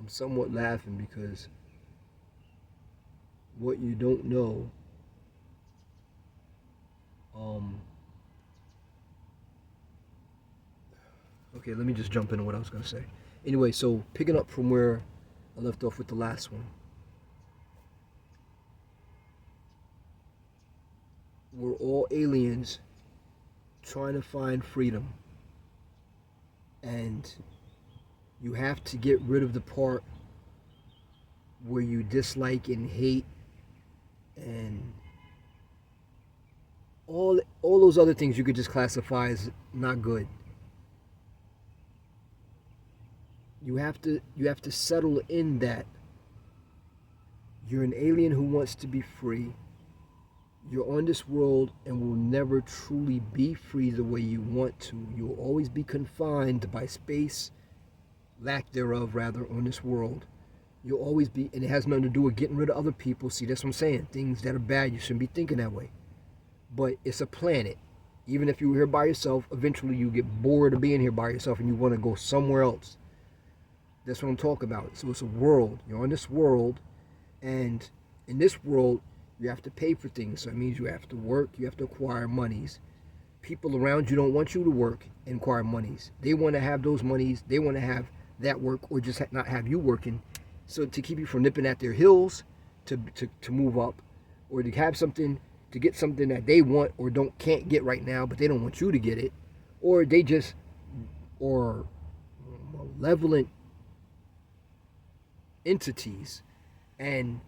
I'm somewhat laughing because what you don't know, um, okay, let me just jump into what I was going to say. Anyway, so picking up from where I left off with the last one, we're all aliens trying to find freedom, and you have to get rid of the part where you dislike and hate and all those other things you could just classify as not good. You have to settle in that you're an alien who wants to be free. You're on this world and will never truly be free the way you want to. You'll always be confined by space, lack thereof rather, on this world. You'll always be, and it has nothing to do with getting rid of other people. See, that's what I'm saying. Things that are bad, you shouldn't be thinking that way. But it's a planet. Even if you're here by yourself, eventually you get bored of being here by yourself and you want to go somewhere else. That's what I'm talking about. So it's a world. You're on this world, and in this world, you have to pay for things. So it means you have to work, you have to acquire monies. People around you don't want you to work and acquire monies. They want to have those monies, they want to have that work, or just not have you working. So to keep you from nipping at their heels, to move up, or to have something, to get something that they want or can't get right now, but they don't want you to get it, or they just, or malevolent entities, and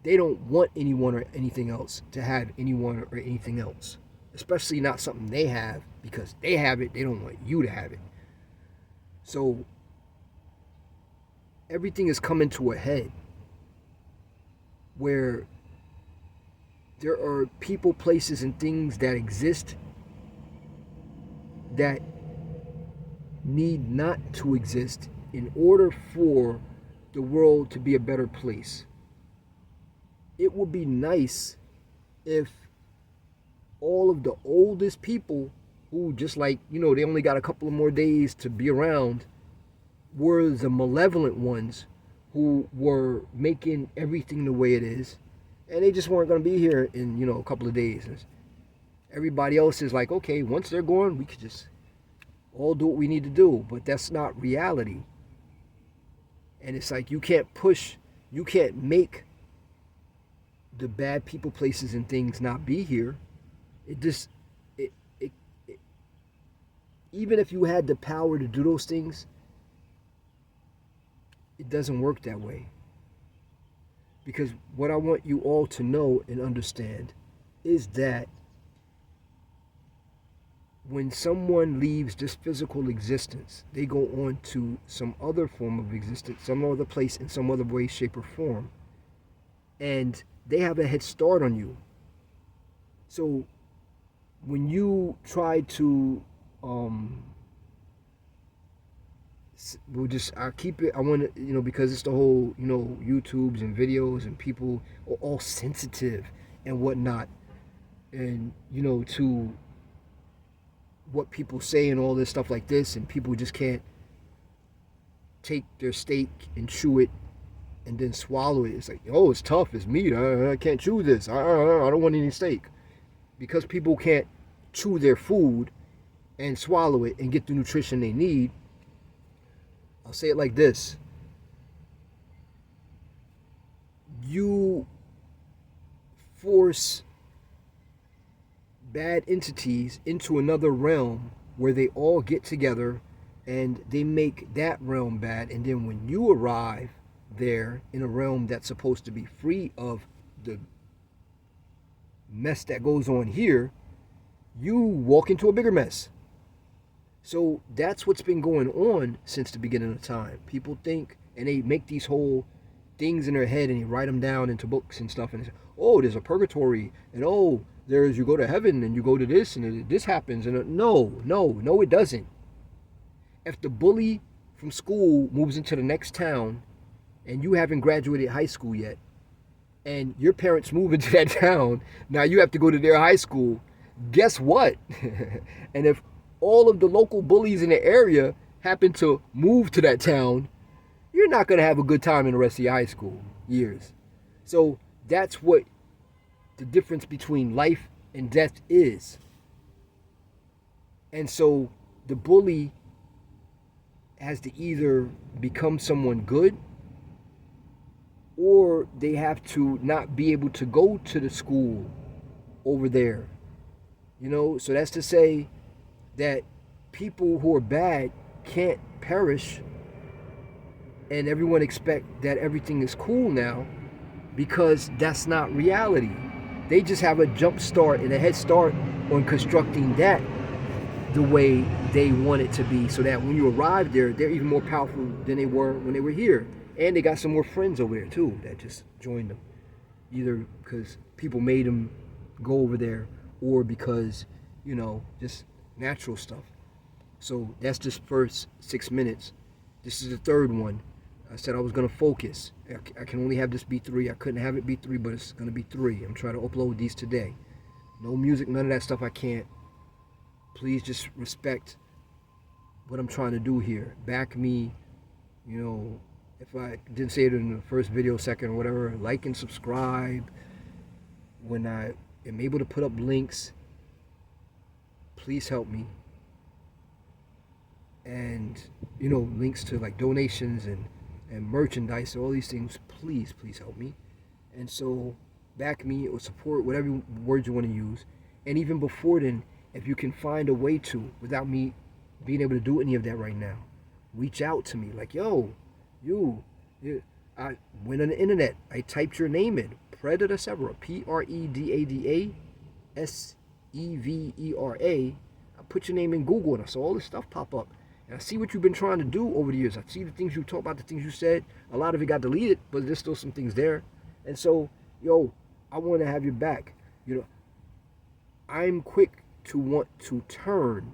they don't want anyone or anything else to have anyone or anything else, especially not something they have, because they have it, they don't want you to have it. So everything is coming to a head where there are people, places, and things that exist that need not to exist in order for the world to be a better place. It would be nice if all of the oldest people who just like, they only got a couple of more days to be around were the malevolent ones who were making everything the way it is, and they just weren't going to be here in, a couple of days. Everybody else is like, okay, once they're gone, we could just all do what we need to do, but that's not reality. And it's like you can't make the bad people, places, and things not be here. It even if you had the power to do those things, it doesn't work that way. Because what I want you all to know and understand is that when someone leaves this physical existence, they go on to some other form of existence, some other place, in some other way, shape, or form. And they have a head start on you. So when you try to, I keep it, I want to, because it's the whole, YouTubes and videos, and people are all sensitive and whatnot. And, to what people say and all this stuff like this, and people just can't take their steak and chew it and then swallow it. It's like, oh, it's tough, it's meat, I can't chew this, I don't want any steak. Because people can't chew their food and swallow it and get the nutrition they need, I'll say it like this: you force bad entities into another realm where they all get together and they make that realm bad, and then when you arrive there in a realm that's supposed to be free of the mess that goes on here, you walk into a bigger mess. So that's what's been going on since the beginning of time. People think, and they make these whole things in their head, and they write them down into books and stuff, and they say, oh, there's a purgatory, and oh, there's, you go to heaven and you go to this and this happens. And no, it doesn't. If the bully from school moves into the next town and you haven't graduated high school yet, and your parents move into that town, now you have to go to their high school, guess what? And if all of the local bullies in the area happen to move to that town, you're not going to have a good time in the rest of your high school years. So that's what the difference between life and death is. And so the bully has to either become someone good, or they have to not be able to go to the school over there. So that's to say that people who are bad can't perish, and everyone expect that everything is cool now, because that's not reality. They just have a jump start and a head start on constructing that the way they want it to be, so that when you arrive there, they're even more powerful than they were when they were here. And they got some more friends over there too that just joined them, either because people made them go over there, or because just natural stuff. So that's just first 6 minutes. This is the third one. I said I was going to focus. I can only have this be 3. I couldn't have it be 3, but it's going to be 3. I'm trying to upload these today. No music, none of that stuff. I can't. Please just respect what I'm trying to do here. Back me. If I didn't say it in the first video, second, or whatever, like and subscribe. When I am able to put up links, please help me. And links to like donations and merchandise, all these things, please help me. And so back me or support, whatever words you want to use. And even before then, if you can find a way to, without me being able to do any of that right now, reach out to me. Like, yo, I went on the internet, I typed your name in, Predada Severa, Predada Severa. I put your name in Google and I saw all this stuff pop up. And I see what you've been trying to do over the years. I see the things you talk about, the things you said. A lot of it got deleted, but there's still some things there. And so, I want to have your back. I'm quick to want to turn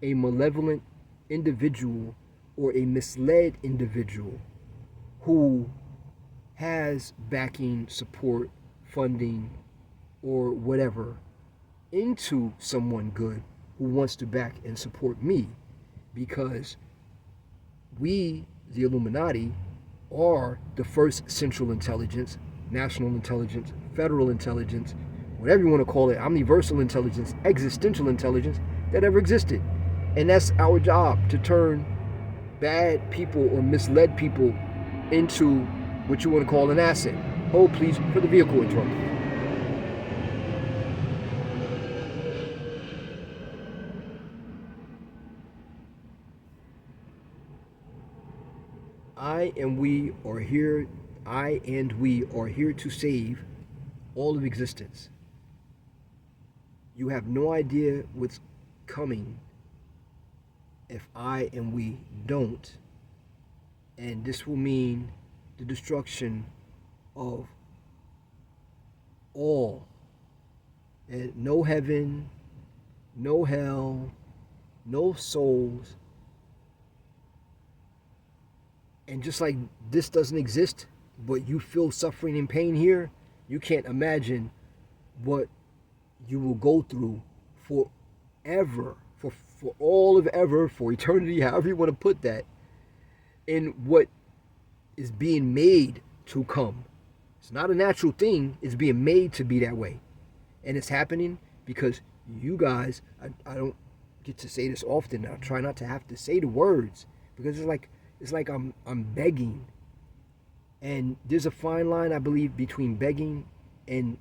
a malevolent individual or a misled individual who has backing, support, funding, or whatever, into someone good who wants to back and support me. Because we, the Illuminati, are the first central intelligence, national intelligence, federal intelligence, whatever you want to call it, omniversal intelligence, existential intelligence that ever existed. And that's our job, to turn bad people or misled people into what you want to call an asset. Hold please for the vehicle interrupted. I and we are here to save all of existence. You have no idea what's coming if I and we don't. And this will mean the destruction of all. And no heaven, no hell, no souls. And just like this doesn't exist, but you feel suffering and pain here, you can't imagine what you will go through forever, for all of ever, for eternity, however you want to put that, in what is being made to come. It's not a natural thing, it's being made to be that way. And it's happening because you guys, I don't get to say this often, I try not to have to say the words, because it's like I'm begging. And there's a fine line, I believe, between begging and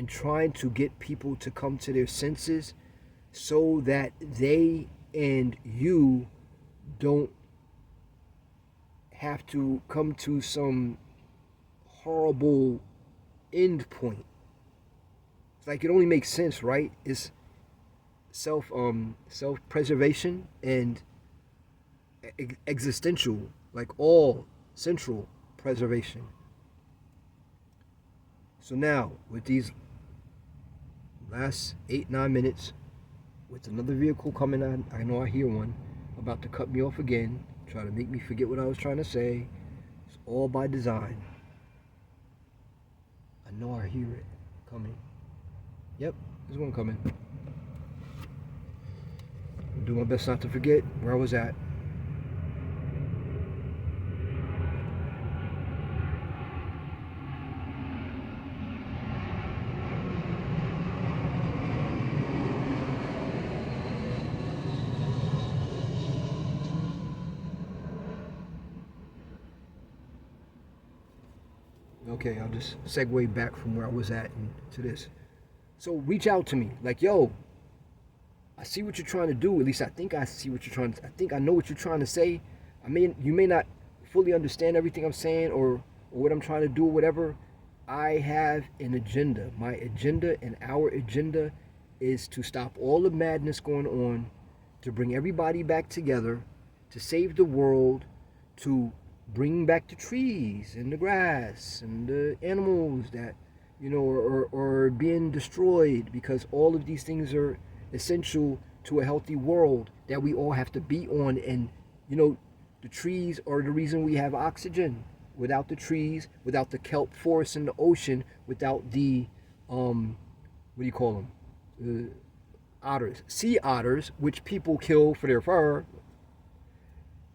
trying to get people to come to their senses, so that they and you don't have to come to some horrible end point. It's like, it only makes sense, right? It's self-preservation and existential, like all central preservation. So now, with these last 8-9 minutes, with another vehicle coming on, I know I hear one about to cut me off again, try to make me forget what I was trying to say. It's all by design. I know I hear it coming. Yep, there's one coming. I'll do my best not to forget where I was at. Okay, I'll just segue back from where I was at and to this. So reach out to me, like, yo, I see what you're trying to do. At least I think I see what you're trying to. I think I know what you're trying to say. I mean, you may not fully understand everything I'm saying or what I'm trying to do or whatever. I have an agenda. My agenda and our agenda is to stop all the madness going on, to bring everybody back together, to save the world, to bring back the trees and the grass and the animals that, are being destroyed, because all of these things are essential to a healthy world that we all have to be on. And, the trees are the reason we have oxygen. Without the trees, without the kelp forests in the ocean, without the, what do you call them? Otters, sea otters, which people kill for their fur.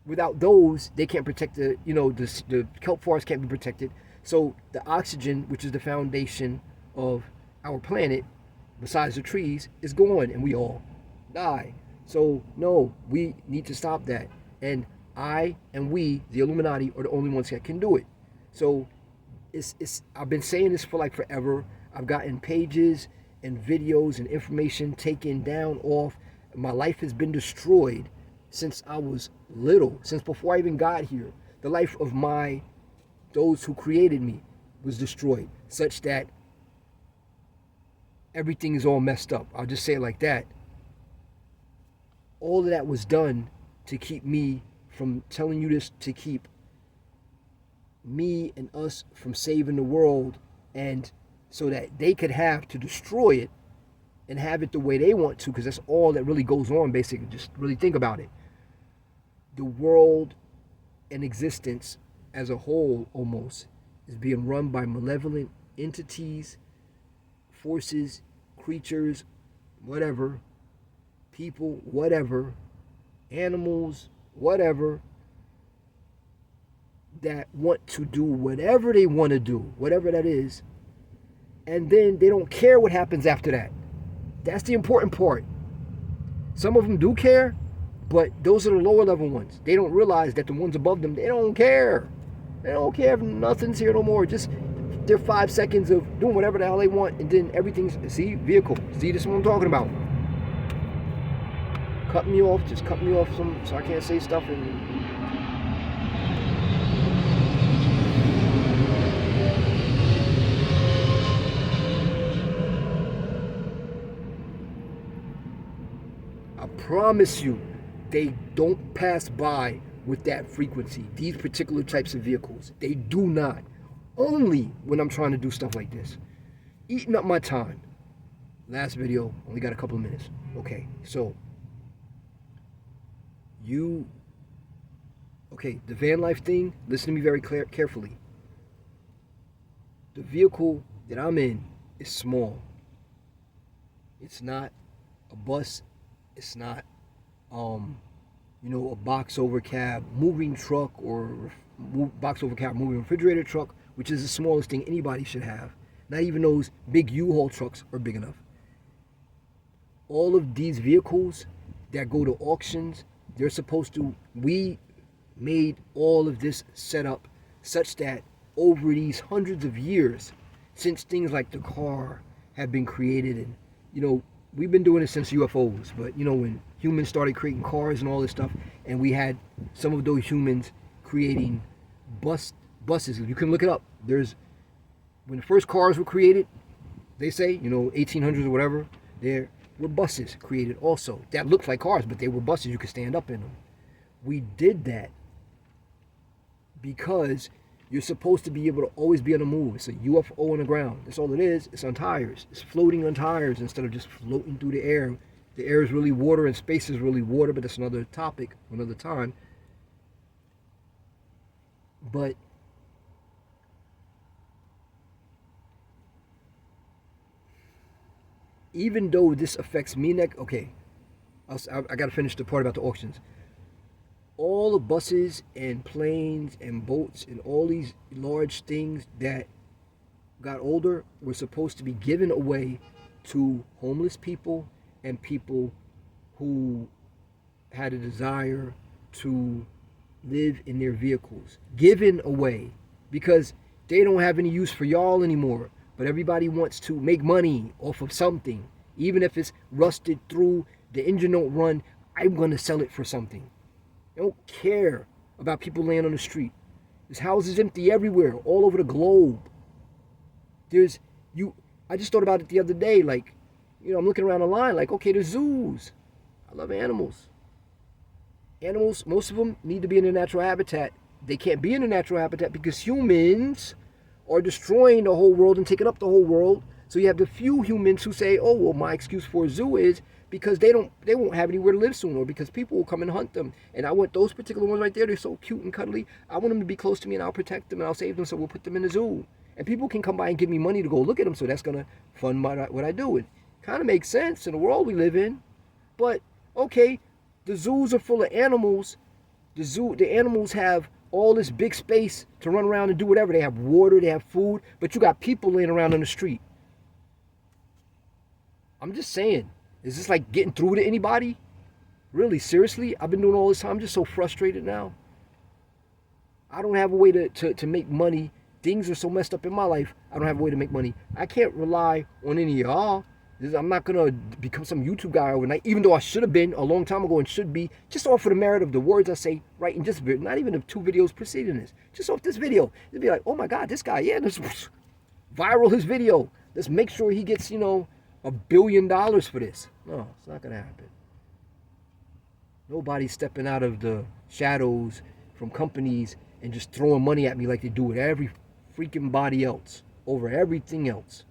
Without those, they can't protect the kelp forest can't be protected. So the oxygen, which is the foundation of our planet, besides the trees, is gone, and we all die. So no, we need to stop that. And I and we, the Illuminati, are the only ones that can do it. So it's I've been saying this for like forever. I've gotten pages and videos and information taken down off. My life has been destroyed since I was little, since before I even got here. The life of those who created me was destroyed, such that everything is all messed up. I'll just say it like that. All of that was done to keep me from telling you this, to keep me and us from saving the world, and so that they could have to destroy it and have it the way they want to, because that's all that really goes on, basically. Just really think about it. The world and existence as a whole almost is being run by malevolent entities, forces, creatures, whatever, people, whatever, animals, whatever, that want to do whatever they want to do, whatever that is, and then they don't care what happens after that. That's the important part. Some of them do care, but those are the lower level ones. They don't realize that the ones above them, they don't care. They don't care if nothing's here no more. Just their 5 seconds of doing whatever the hell they want, and then everything's, see, vehicle. See, this is what I'm talking about. Cut me off, just cut me off so I can't say stuff. And I promise you, they don't pass by with that frequency. These particular types of vehicles, they do not. Only when I'm trying to do stuff like this. Eating up my time. Last video, only got a couple of minutes. Okay, so the van life thing, listen to me very carefully. The vehicle that I'm in is small. It's not a bus. It's not, a box over cab moving truck, or box over cab moving refrigerator truck, which is the smallest thing anybody should have. Not even those big U-Haul trucks are big enough. All of these vehicles that go to auctions, we made all of this setup such that over these hundreds of years, since things like the car have been created, and, we've been doing it since UFOs, but, when humans started creating cars and all this stuff, and we had some of those humans creating buses. You can look it up. When the first cars were created, they say, 1800s or whatever, there were buses created also that looked like cars, but they were buses. You could stand up in them. We did that because you're supposed to be able to always be on the move. It's a UFO on the ground. That's all it is. It's on tires. It's floating on tires instead of just floating through the air. The air is really water and space is really water, but that's another topic, another time. But even though this affects me, I got to finish the part about the auctions. All the buses and planes and boats and all these large things that got older were supposed to be given away to homeless people and people who had a desire to live in their vehicles. Given away, because They don't have any use for y'all anymore. But everybody wants to make money off of something. Even if it's rusted through, the engine don't run, I'm going to sell it for something. I don't care about people laying on the street. There's houses empty everywhere, all over the globe. I just thought about it the other day, like, I'm looking around the line, like, okay, there's zoos. I love animals. Animals, most of them need to be in their natural habitat. They can't be in their natural habitat because humans are destroying the whole world and taking up the whole world. So you have the few humans who say, oh, well, my excuse for a zoo is because they won't have anywhere to live soon, or because people will come and hunt them. And I want those particular ones right there. They're so cute and cuddly. I want them to be close to me, and I'll protect them and I'll save them. So we'll put them in the zoo. And people can come by and give me money to go look at them. So that's going to fund what I do. It kind of makes sense in the world we live in. But, okay, the zoos are full of animals. The animals have all this big space to run around and do whatever. They have water, they have food, but you got people laying around on the street. I'm just saying, is this like getting through to anybody? Really, seriously? I've been doing all this time. I'm just so frustrated now. I don't have a way to make money. Things are so messed up in my life, I don't have a way to make money. I can't rely on any of y'all. I'm not going to become some YouTube guy overnight, even though I should have been a long time ago and should be, just off of the merit of the words I say right in this video, not even the 2 videos preceding this, just off this video. It'd be like, oh my God, this guy, yeah, let's viral his video. Let's make sure he gets, $1 billion for this. No, it's not going to happen. Nobody's stepping out of the shadows from companies and just throwing money at me like they do with every freaking body else, over everything else.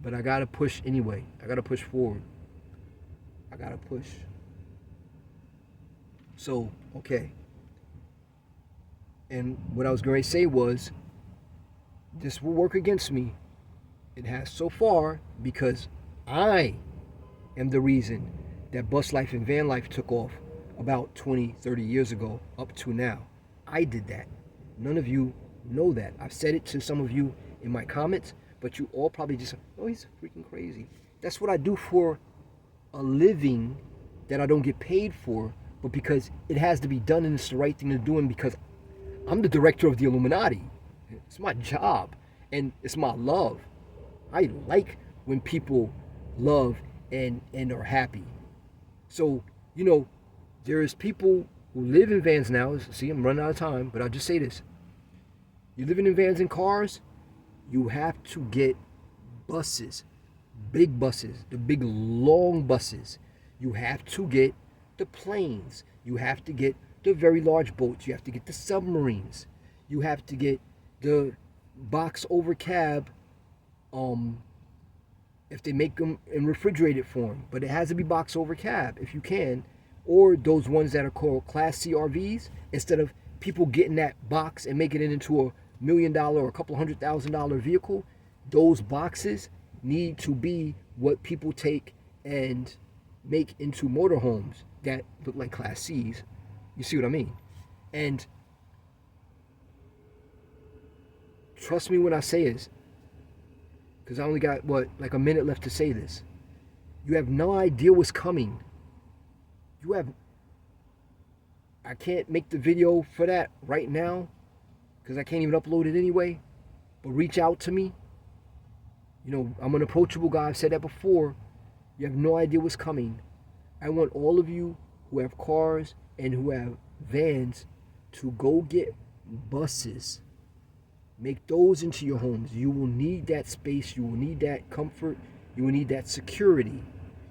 But I gotta push anyway. I gotta push forward. I gotta push. So, okay. And what I was going to say was, this will work against me. It has so far because I am the reason that bus life and van life took off about 20, 30 years ago up to now. I did that. None of you know that. I've said it to some of you in my comments, but you all probably just, oh, he's freaking crazy. That's what I do for a living that I don't get paid for, but because it has to be done and it's the right thing to do, and because I'm the director of the Illuminati. It's my job and it's my love. I like when people love and are happy. So, there's people who live in vans now. See, I'm running out of time, but I'll just say this. You're living in vans and cars, you have to get buses, big buses, the big long buses. You have to get the planes. You have to get the very large boats. You have to get the submarines. You have to get the box over cab, if they make them in refrigerated form. But it has to be box over cab if you can. Or those ones that are called Class C RVs, instead of people getting that box and making it into a $1 million or a couple $100,000 vehicle, those boxes need to be what people take and make into motorhomes that look like Class C's. You see what I mean? And trust me when I say this, because I only got, like a minute left to say this. You have no idea what's coming. I can't make the video for that right now, because I can't even upload it anyway. But reach out to me. I'm an approachable guy. I've said that before. You have no idea what's coming. I want all of you who have cars and who have vans to go get buses. Make those into your homes. You will need that space. You will need that comfort. You will need that security.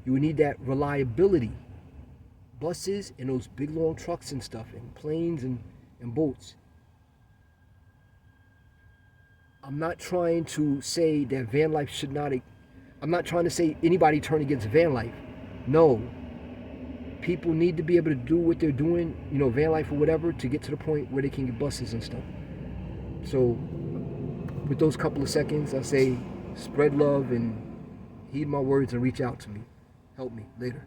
You will need that reliability. Buses and those big long trucks and stuff, and planes and boats. I'm not trying to say that van life should not, I'm not trying to say anybody turn against van life. No. People need to be able to do what they're doing, van life or whatever, to get to the point where they can get buses and stuff. So, with those couple of seconds, I say spread love and heed my words and reach out to me. Help me later.